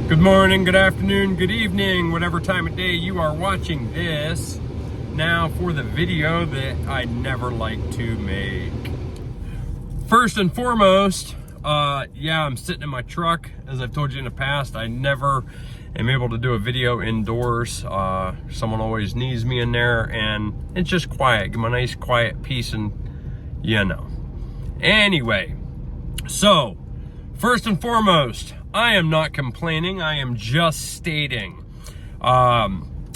Good morning, good afternoon, good evening, whatever time of day you are watching this. Now for the video that I never like to make. First and foremost, I'm sitting in my truck. As I've told you in the past, I never am able to do a video indoors. Someone always needs me in there, and it's just quiet. Give me a nice quiet peace, and Anyway, so first and foremost, I am not complaining. I am just stating. A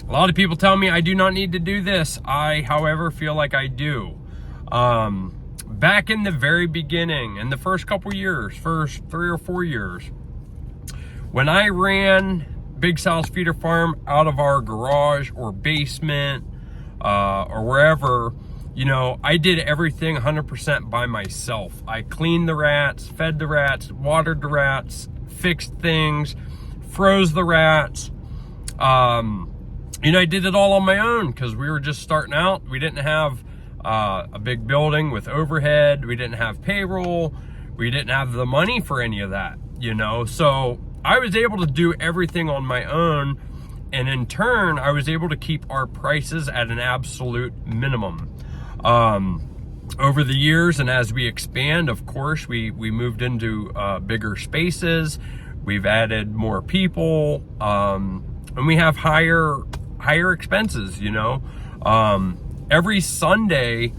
lot of people tell me I do not need to do this. I, however, feel like I do. Back in the very beginning, in the first couple years, first 3 or 4 years, when I ran Big Sal's Feeder Farm out of our garage or basement or wherever, I did everything 100% by myself. I cleaned the rats, fed the rats, watered the rats, fixed things, froze the rats. I did it all on my own because we were just starting out. We didn't have a big building with overhead. We didn't have payroll. We didn't have the money for any of that, So I was able to do everything on my own. And in turn, I was able to keep our prices at an absolute minimum. Over the years, and as we expand, of course, we moved into bigger spaces. We've added more people, and we have higher expenses. Every Sunday,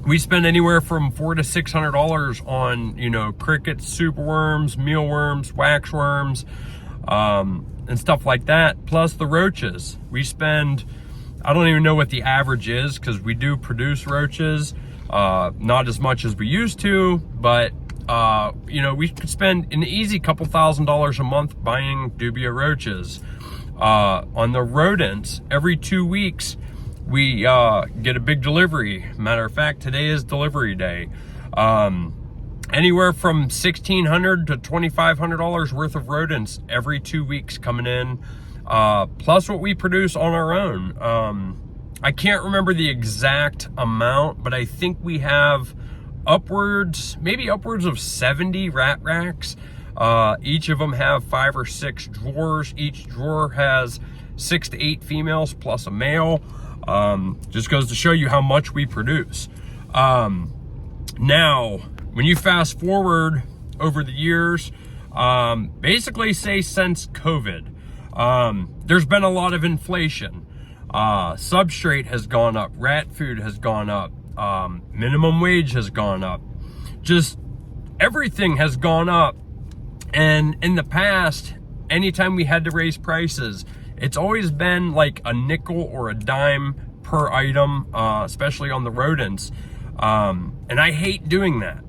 we spend anywhere from $400 to $600 on crickets, superworms, mealworms, waxworms, and stuff like that. Plus the roaches. We spend, I don't even know what the average is because we do produce roaches. Not as much as we used to, but we could spend an easy couple $1,000s a month buying dubia roaches. On the rodents, every 2 weeks we get a big delivery. Matter of fact, today is delivery day. Anywhere from $1,600 to $2,500 worth of rodents every 2 weeks coming in, plus what we produce on our own. I can't remember the exact amount, but I think we have maybe upwards of 70 rat racks. Each of them have 5 or 6 drawers. Each drawer has 6 to 8 females plus a male. Just goes to show you how much we produce. Now, when you fast forward over the years, basically say since COVID, there's been a lot of inflation. Substrate has gone up, rat food has gone up, minimum wage has gone up, just everything has gone up. And in the past, anytime we had to raise prices, it's always been like a nickel or a dime per item, especially on the rodents. And I hate doing that.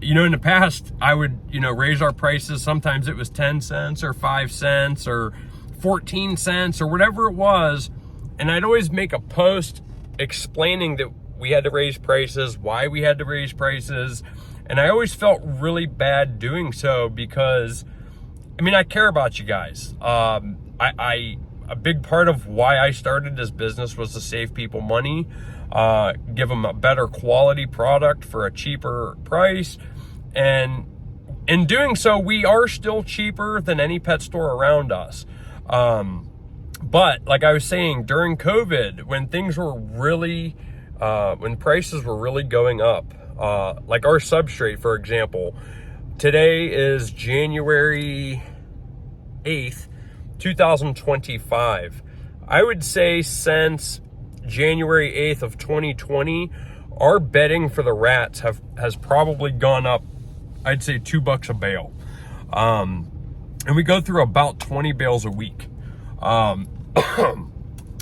In the past, I would, raise our prices. Sometimes it was 10 cents or 5 cents or 14 cents or whatever it was. And I'd always make a post explaining that we had to raise prices, why we had to raise prices. And I always felt really bad doing so because, I care about you guys. A big part of why I started this business was to save people money, give them a better quality product for a cheaper price. And in doing so, we are still cheaper than any pet store around us. But like I was saying, during COVID, when things were really, when prices were really going up, like our substrate, for example, today is January 8th, 2025. I would say since January 8th of 2020, our bedding for the rats has probably gone up, I'd say $2 a bale. And we go through about 20 bales a week.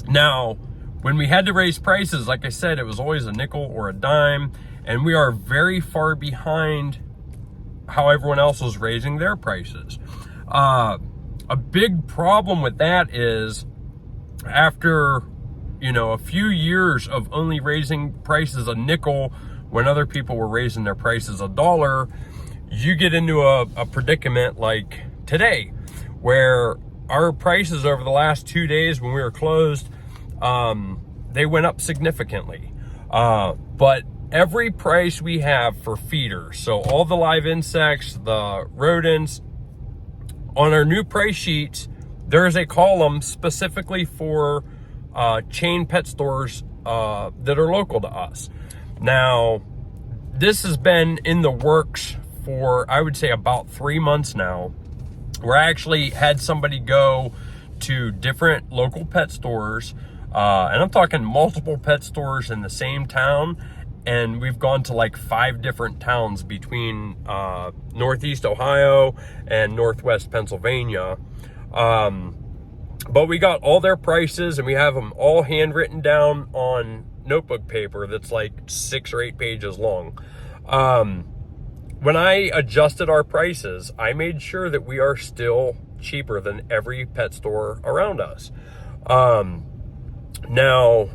Now, when we had to raise prices, like I said, it was always a nickel or a dime, and we are very far behind how everyone else is raising their prices. A big problem with that is after, a few years of only raising prices a nickel when other people were raising their prices $1, you get into a predicament like today, where our prices over the last 2 days when we were closed, they went up significantly. But every price we have for feeders, so all the live insects, the rodents, on our new price sheets, there is a column specifically for chain pet stores that are local to us. Now, this has been in the works for, I would say, about 3 months now, where I actually had somebody go to different local pet stores, and I'm talking multiple pet stores in the same town, and we've gone to like 5 different towns between Northeast Ohio and Northwest Pennsylvania. But we got all their prices, and we have them all handwritten down on notebook paper that's like 6 or 8 pages long. When I adjusted our prices, I made sure that we are still cheaper than every pet store around us. Now,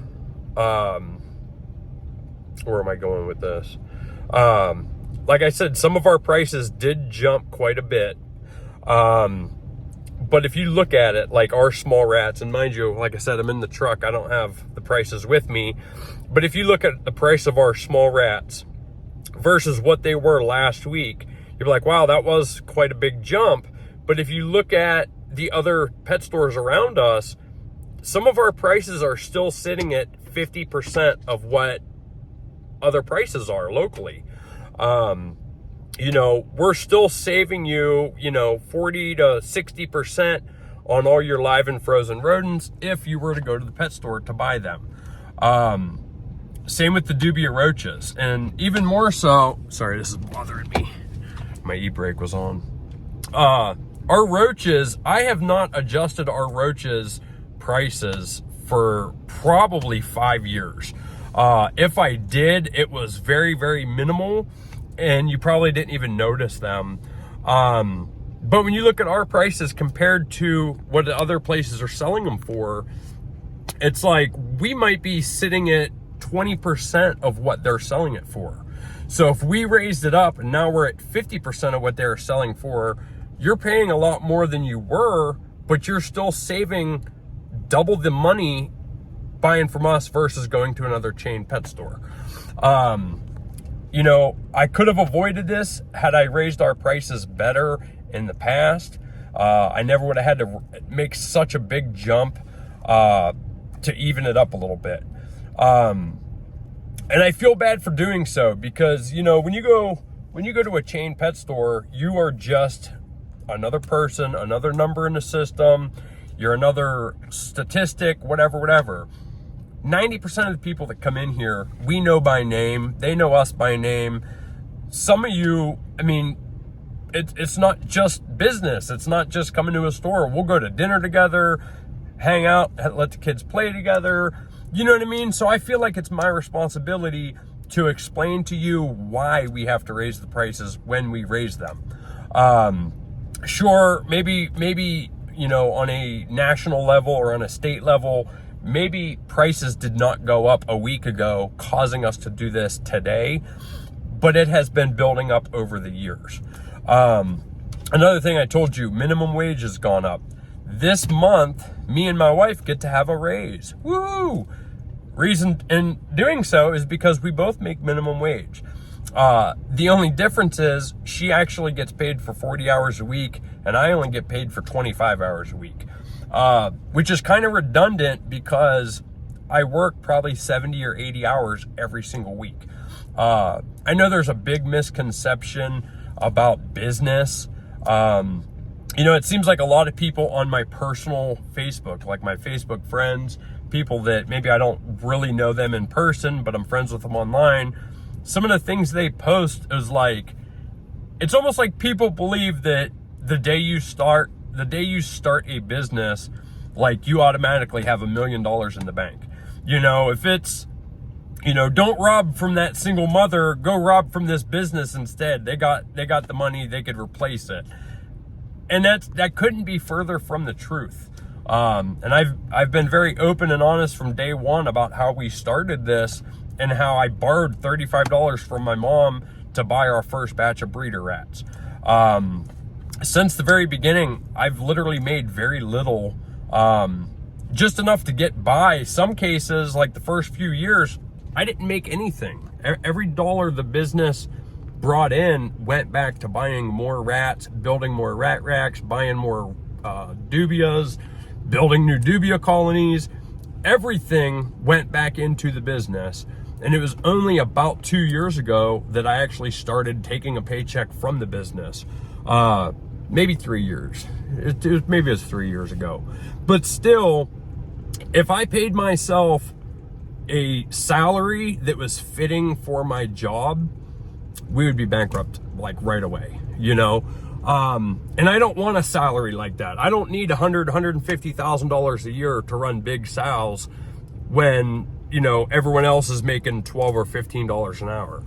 where am I going with this? Like I said, some of our prices did jump quite a bit. But if you look at it, like our small rats, and mind you, like I said, I'm in the truck, I don't have the prices with me. But if you look at the price of our small rats versus what they were last week, you're like, wow, that was quite a big jump. But if you look at the other pet stores around us, some of our prices are still sitting at 50% of what other prices are locally. You know, we're still saving you, 40 to 60% on all your live and frozen rodents if you were to go to the pet store to buy them. Same with the dubia roaches, and even more so, sorry, this is bothering me. My e-brake was on. Our roaches, I have not adjusted our roaches prices for probably 5 years. If I did, it was very, very minimal, and you probably didn't even notice them. But when you look at our prices compared to what other places are selling them for, it's like we might be sitting at 20% of what they're selling it for. So if we raised it up and now we're at 50% of what they're selling for, you're paying a lot more than you were, but you're still saving double the money buying from us versus going to another chain pet store. I could have avoided this had I raised our prices better in the past. I never would have had to make such a big jump to even it up a little bit. And I feel bad for doing so because, when you go to a chain pet store, you are just another person, another number in the system. You're another statistic, whatever. 90% of the people that come in here, we know by name. They know us by name. Some of you, it's not just business. It's not just coming to a store. We'll go to dinner together, hang out, let the kids play together. You know what I mean? So I feel like it's my responsibility to explain to you why we have to raise the prices when we raise them. Sure, maybe, on a national level or on a state level, maybe prices did not go up a week ago, causing us to do this today, but it has been building up over the years. Another thing I told you, minimum wage has gone up. This month, me and my wife get to have a raise. Woo! Reason in doing so is because we both make minimum wage. The only difference is she actually gets paid for 40 hours a week, and I only get paid for 25 hours a week. Which is kind of redundant because I work probably 70 or 80 hours every single week. I know there's a big misconception about business. It seems like a lot of people on my personal Facebook, like my Facebook friends, people that maybe I don't really know them in person, but I'm friends with them online. Some of the things they post is like, it's almost like people believe that the day you start a business, like you automatically have $1 million in the bank. If it's, don't rob from that single mother, go rob from this business instead. They got the money, they could replace it. And that couldn't be further from the truth. And I've been very open and honest from day one about how we started this and how I borrowed $35 from my mom to buy our first batch of breeder rats. Since the very beginning, I've literally made very little, just enough to get by. Some cases, like the first few years, I didn't make anything. Every dollar the business brought in went back to buying more rats, building more rat racks, buying more dubias, building new dubia colonies. Everything went back into the business. And it was only about 2 years ago that I actually started taking a paycheck from the business. Maybe 3 years. Maybe it was 3 years ago. But still, if I paid myself a salary that was fitting for my job, we would be bankrupt like right away, you know? And I don't want a salary like that. I don't need $150,000 a year to run Big Sal's when, you know, everyone else is making $12 or $15 an hour.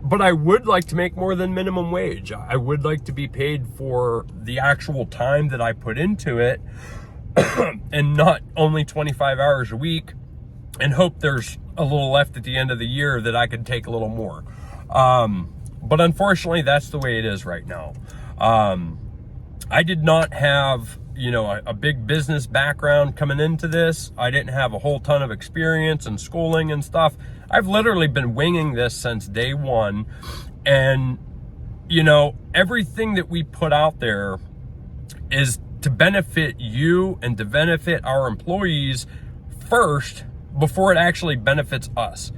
But I would like to make more than minimum wage. I would like to be paid for the actual time that I put into it and not only 25 hours a week and hope there's a little left at the end of the year that I could take a little more. But unfortunately, that's the way it is right now. I did not have, you know, a big business background coming into this. I didn't have a whole ton of experience and schooling and stuff. I've literally been winging this since day one. And, you know, everything that we put out there is to benefit you and to benefit our employees first before it actually benefits us.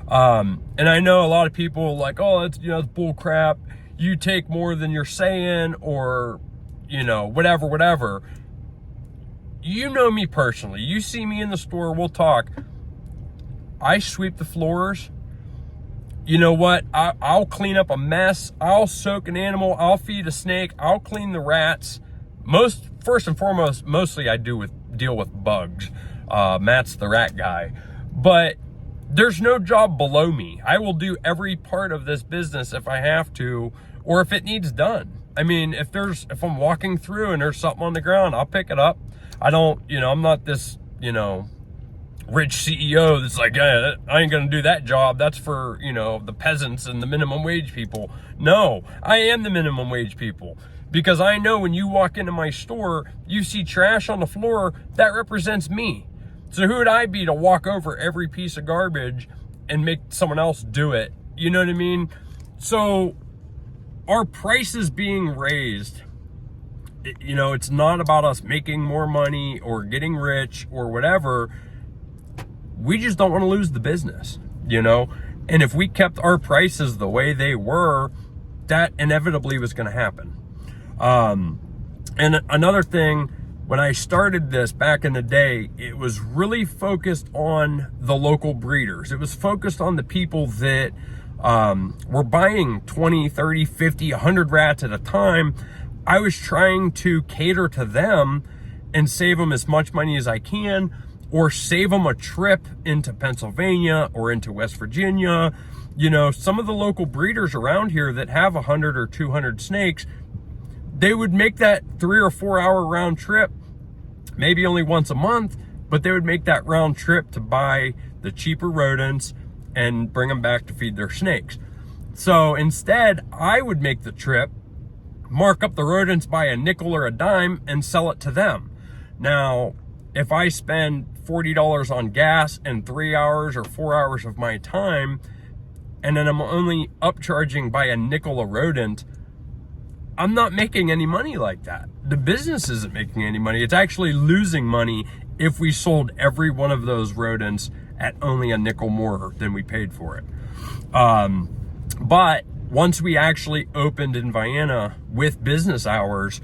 And I know a lot of people like, oh, it's, you know, it's bull crap. You take more than you're saying, or, you know, whatever. You know me personally. You see me in the store, we'll talk. I sweep the floors. You know what? I'll clean up a mess. I'll soak an animal. I'll feed a snake. I'll clean the rats. First and foremost, mostly I deal with bugs. Matt's the rat guy. But there's no job below me. I will do every part of this business if I have to, or if it needs done. I mean, if I'm walking through and there's something on the ground, I'll pick it up. I don't, you know, I'm not this, you know, rich CEO that's like, yeah, I ain't gonna do that job. That's for, you know, the peasants and the minimum wage people. No, I am the minimum wage people. Because I know when you walk into my store, you see trash on the floor, that represents me. So who would I be to walk over every piece of garbage and make someone else do it? You know what I mean? So our prices being raised, you know, it's not about us making more money or getting rich or whatever. We just don't want to lose the business, you know? And if we kept our prices the way they were, that inevitably was going to happen. And another thing, when I started this back in the day, it was really focused on the local breeders. It was focused on the people that were buying 20, 30, 50, 100 rats at a time. I was trying to cater to them and save them as much money as I can, or save them a trip into Pennsylvania or into West Virginia. You know, some of the local breeders around here that have 100 or 200 snakes, they would make that 3 or 4 hour round trip, maybe only once a month, but they would make that round trip to buy the cheaper rodents and bring them back to feed their snakes. So instead, I would make the trip, mark up the rodents by a nickel or a dime, and sell it to them. Now, if I spend $40 on gas and 3 hours or 4 hours of my time, and then I'm only upcharging by a nickel a rodent, I'm not making any money like that. The business isn't making any money. It's actually losing money if we sold every one of those rodents at only a nickel more than we paid for it. But once we actually opened in Vienna with business hours,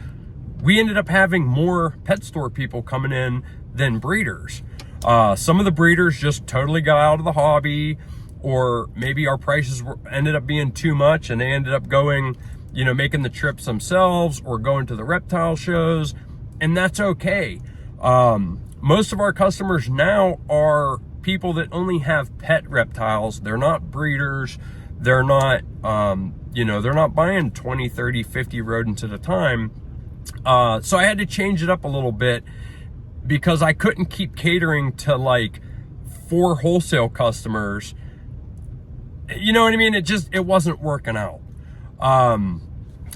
we ended up having more pet store people coming in than breeders. Some of the breeders just totally got out of the hobby, or maybe our prices ended up being too much and they ended up going, you know, making the trips themselves or going to the reptile shows, and that's okay. Most of our customers now are people that only have pet reptiles. They're not breeders. They're not, you know, they're not buying 20, 30, 50 rodents at a time. So I had to change it up a little bit because I couldn't keep catering to like 4 wholesale customers. You know what I mean? It wasn't working out.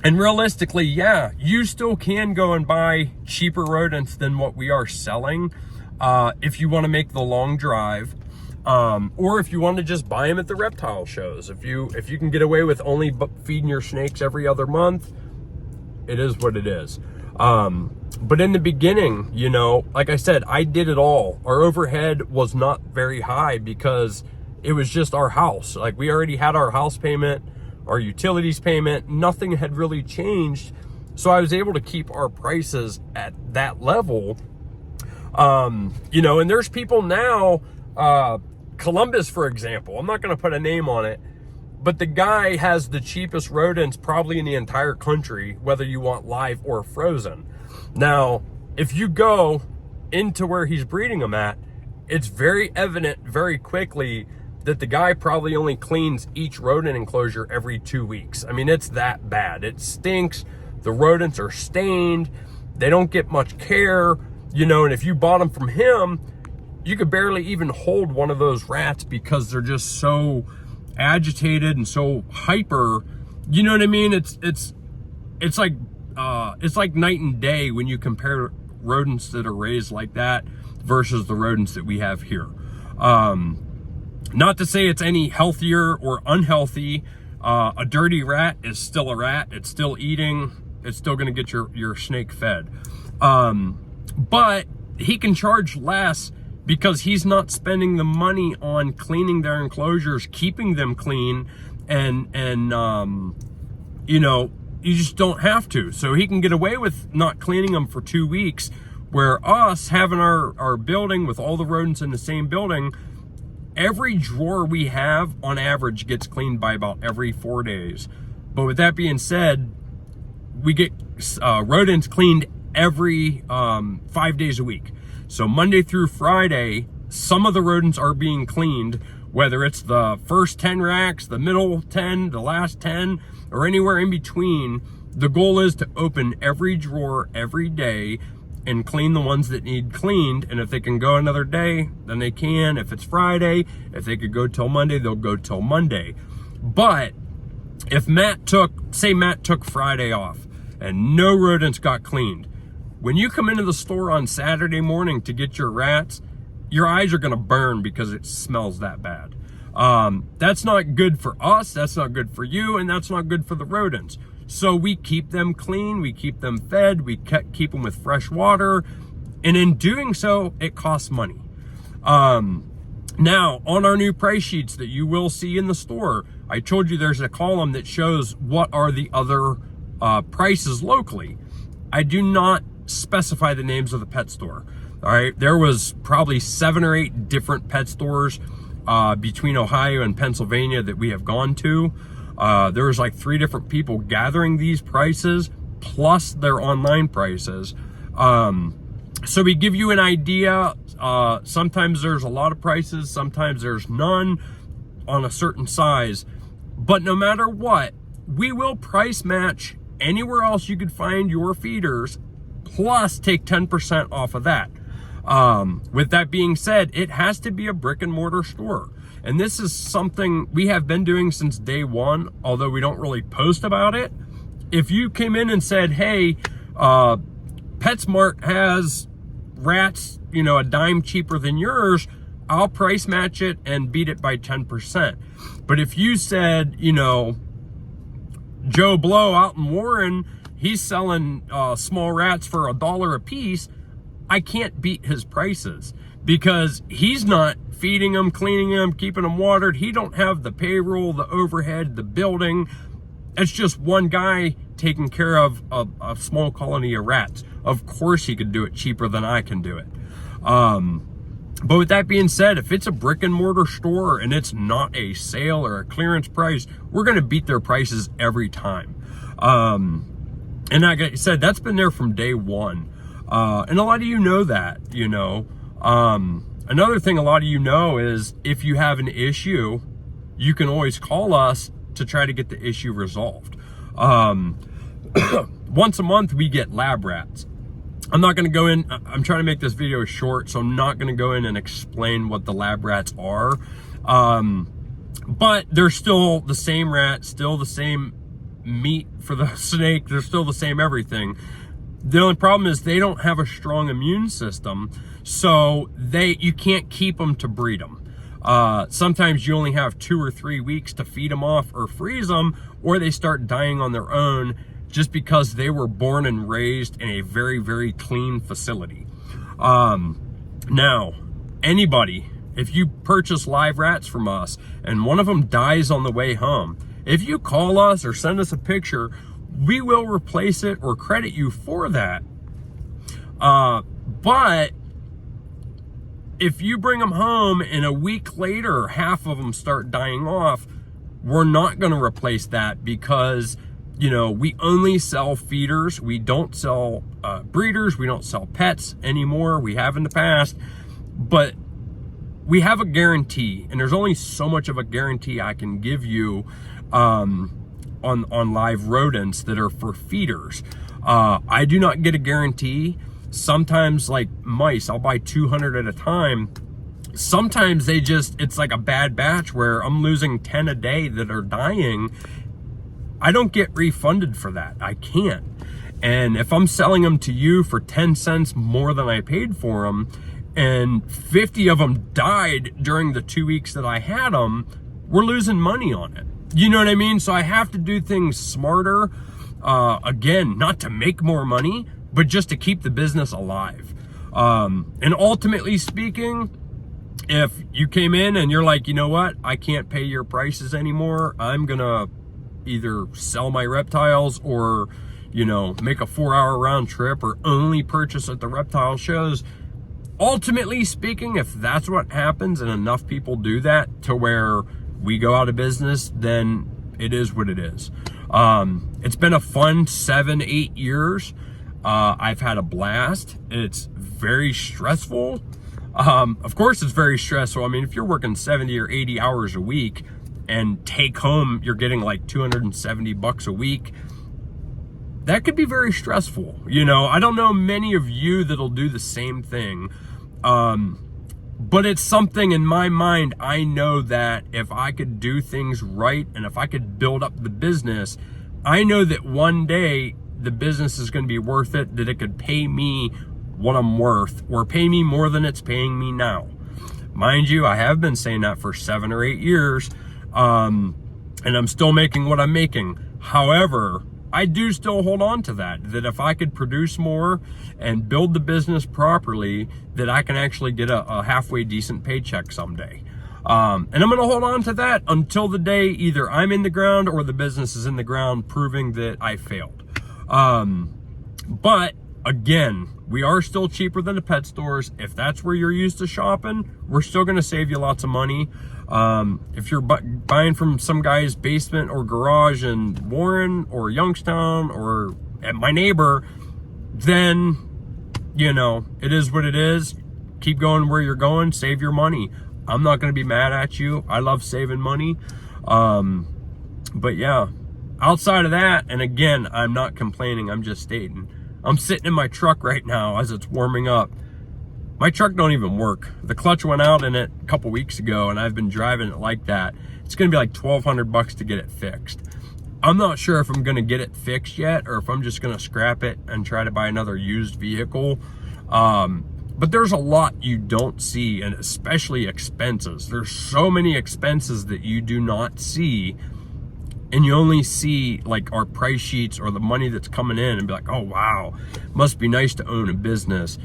And realistically, yeah, you still can go and buy cheaper rodents than what we are selling if you want to make the long drive. Or if you want to just buy them at the reptile shows. If you can get away with only feeding your snakes every other month, it is what it is. But in the beginning, you know, like I said, I did it all. Our overhead was not very high because it was just our house. Like, we already had our house payment, our utilities payment, nothing had really changed. So I was able to keep our prices at that level. You know, and there's people now, Columbus, for example, I'm not going to put a name on it, but the guy has the cheapest rodents probably in the entire country, whether you want live or frozen. Now, if you go into where he's breeding them at, it's very evident very quickly that the guy probably only cleans each rodent enclosure every 2 weeks. I mean, it's that bad. It stinks. The rodents are stained. They don't get much care, you know, and if you bought them from him, you could barely even hold one of those rats because they're just so agitated and so hyper. You know what I mean? It's like night and day when you compare rodents that are raised like that versus the rodents that we have here. Not to say it's any healthier or unhealthy. A dirty rat is still a rat. It's still eating. It's still going to get your snake fed. But he can charge less because he's not spending the money on cleaning their enclosures, keeping them clean, and you know, you just don't have to. So he can get away with not cleaning them for 2 weeks, where us having our building with all the rodents in the same building, every drawer we have on average gets cleaned by about every 4 days. But with that being said, we get rodents cleaned every 5 days a week. So Monday through Friday, some of the rodents are being cleaned, whether it's the first 10 racks, the middle 10, the last 10, or anywhere in between. The goal is to open every drawer every day and clean the ones that need cleaned. And if they can go another day, then they can. If it's Friday, if they could go till Monday, they'll go till Monday. But if Matt took Friday off and no rodents got cleaned, when you come into the store on Saturday morning to get your rats, your eyes are going to burn because it smells that bad. That's not good for us. That's not good for you. And that's not good for the rodents. So we keep them clean. We keep them fed. We keep them with fresh water. And in doing so, it costs money. Now, on our new price sheets that you will see in the store, I told you there's a column that shows what are the other prices locally. I do not specify the names of the pet store. All right, there was probably 7 or 8 different pet stores between Ohio and Pennsylvania that we have gone to. There was like 3 different people gathering these prices plus their online prices. So we give you an idea. Sometimes there's a lot of prices, sometimes there's none on a certain size. But no matter what, we will price match anywhere else you could find your feeders, plus take 10% off of that. With that being said, it has to be a brick and mortar store. And this is something we have been doing since day one, although we don't really post about it. If you came in and said, hey, PetSmart has rats, you know, a dime cheaper than yours, I'll price match it and beat it by 10%. But if you said, you know, Joe Blow out in Warren, he's selling small rats for $1 a piece, I can't beat his prices because he's not feeding them, cleaning them, keeping them watered. He don't have the payroll, the overhead, the building. It's just one guy taking care of a small colony of rats. Of course he could do it cheaper than I can do it. But with that being said, if it's a brick and mortar store and it's not a sale or a clearance price, we're going to beat their prices every time. And like I said, that's been there from day one. And a lot of you know that, you know. Another thing a lot of you know is if you have an issue, you can always call us to try to get the issue resolved. Once a month, we get lab rats. I'm not going to go in, I'm trying to make this video short, so I'm not going to go in and explain what the lab rats are. But they're still the same rat, still the same meat for the snake, they're still the same everything. The only problem is they don't have a strong immune system, so you can't keep them to breed them. Sometimes you only have 2 or 3 weeks to feed them off or freeze them, or they start dying on their own just because they were born and raised in a very, very clean facility. Now, anybody, if you purchase live rats from us and one of them dies on the way home, if you call us or send us a picture, we will replace it or credit you for that. But if you bring them home and a week later, half of them start dying off, we're not going to replace that because, we only sell feeders. We don't sell breeders. We don't sell pets anymore. We have in the past, but we have a guarantee, and there's only so much of a guarantee I can give you on live rodents that are for feeders. I do not get a guarantee. Sometimes, like mice, I'll buy 200 at a time. Sometimes it's like a bad batch where I'm losing 10 a day that are dying. I don't get refunded for that. I can't. And if I'm selling them to you for 10 cents more than I paid for them, and 50 of them died during the 2 weeks that I had them, we're losing money on it. You know what I mean? So I have to do things smarter. Again, not to make more money, but just to keep the business alive. And ultimately speaking, if you came in and you're like, you know what, I can't pay your prices anymore, I'm gonna either sell my reptiles or, make a 4-hour round trip or only purchase at the reptile shows. Ultimately speaking, if that's what happens and enough people do that to where we go out of business, then it is what it is. It's been a fun 7-8 years. I've had a blast. It's very stressful. Of course it's very stressful. I mean, if you're working 70 or 80 hours a week and take home, you're getting like $270 a week, that could be very stressful. I don't know many of you that'll do the same thing. But it's something in my mind, I know that if I could do things right and if I could build up the business, I know that one day the business is going to be worth it, that it could pay me what I'm worth or pay me more than it's paying me now. Mind you, I have been saying that for 7 or 8 years, and I'm still making what I'm making. However, I do still hold on to that if I could produce more and build the business properly, that I can actually get a halfway decent paycheck someday. And I'm going to hold on to that until the day either I'm in the ground or the business is in the ground, proving that I failed. But again, we are still cheaper than the pet stores. If that's where you're used to shopping, we're still going to save you lots of money. If you're buying from some guy's basement or garage in Warren or Youngstown or at my neighbor, then, it is what it is. Keep going where you're going, save your money. I'm not going to be mad at you. I love saving money. But yeah, outside of that, and again, I'm not complaining, I'm just stating. I'm sitting in my truck right now as it's warming up. My truck don't even work. The clutch went out in it a couple weeks ago, and I've been driving it like that. It's gonna be like $1,200 to get it fixed. I'm not sure if I'm gonna get it fixed yet, or if I'm just gonna scrap it and try to buy another used vehicle. But there's a lot you don't see, and especially expenses. There's so many expenses that you do not see, and you only see like our price sheets or the money that's coming in and be like, oh wow, must be nice to own a business.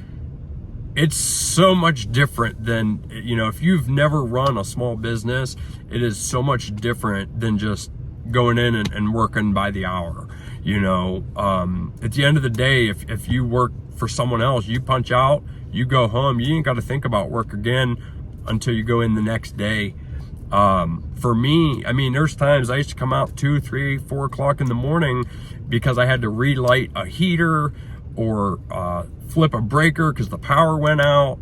It's so much different than, if you've never run a small business, it is so much different than just going in and working by the hour. At the end of the day, if you work for someone else, you punch out, you go home, you ain't got to think about work again until you go in the next day. For me, there's times I used to come out 2, 3, 4 o'clock in the morning because I had to relight a heater or flip a breaker because the power went out.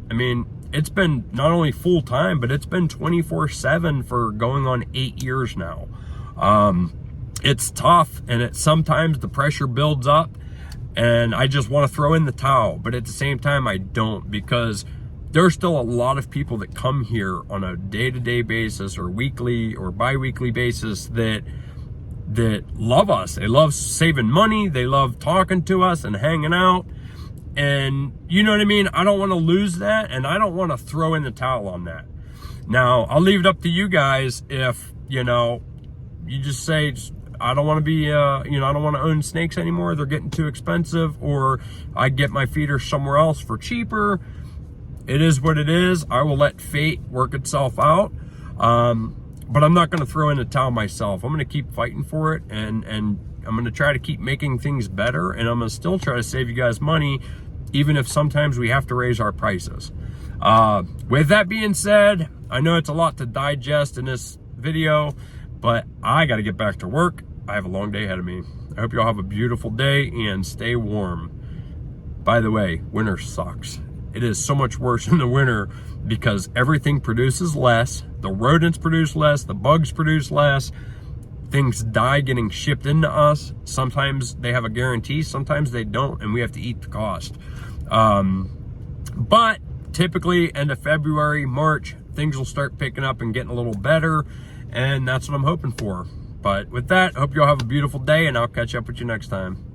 It's been not only full time, but it's been 24/7 for going on 8 years now. It's tough, and sometimes the pressure builds up and I just want to throw in the towel, but at the same time I don't, because there's still a lot of people that come here on a day-to-day basis or weekly or bi-weekly basis that love us. They love saving money. They love talking to us and hanging out. And you know what I mean? I don't want to lose that, and I don't want to throw in the towel on that. Now, I'll leave it up to you guys if, you know, you just say, I don't want to be, I don't want to own snakes anymore. They're getting too expensive, or I get my feeder somewhere else for cheaper. It is what it is. I will let fate work itself out. But I'm not going to throw in the towel myself. I'm going to keep fighting for it, and I'm going to try to keep making things better, and I'm going to still try to save you guys money, even if sometimes we have to raise our prices. With that being said, I know it's a lot to digest in this video, but I got to get back to work. I have a long day ahead of me. I hope you all have a beautiful day and stay warm. By the way, winter sucks. It is so much worse in the winter because everything produces less. The rodents produce less. The bugs produce less. Things die getting shipped into us. Sometimes they have a guarantee. Sometimes they don't, and we have to eat the cost. But typically end of February, March, things will start picking up and getting a little better, and that's what I'm hoping for. But with that, I hope you all have a beautiful day, and I'll catch up with you next time.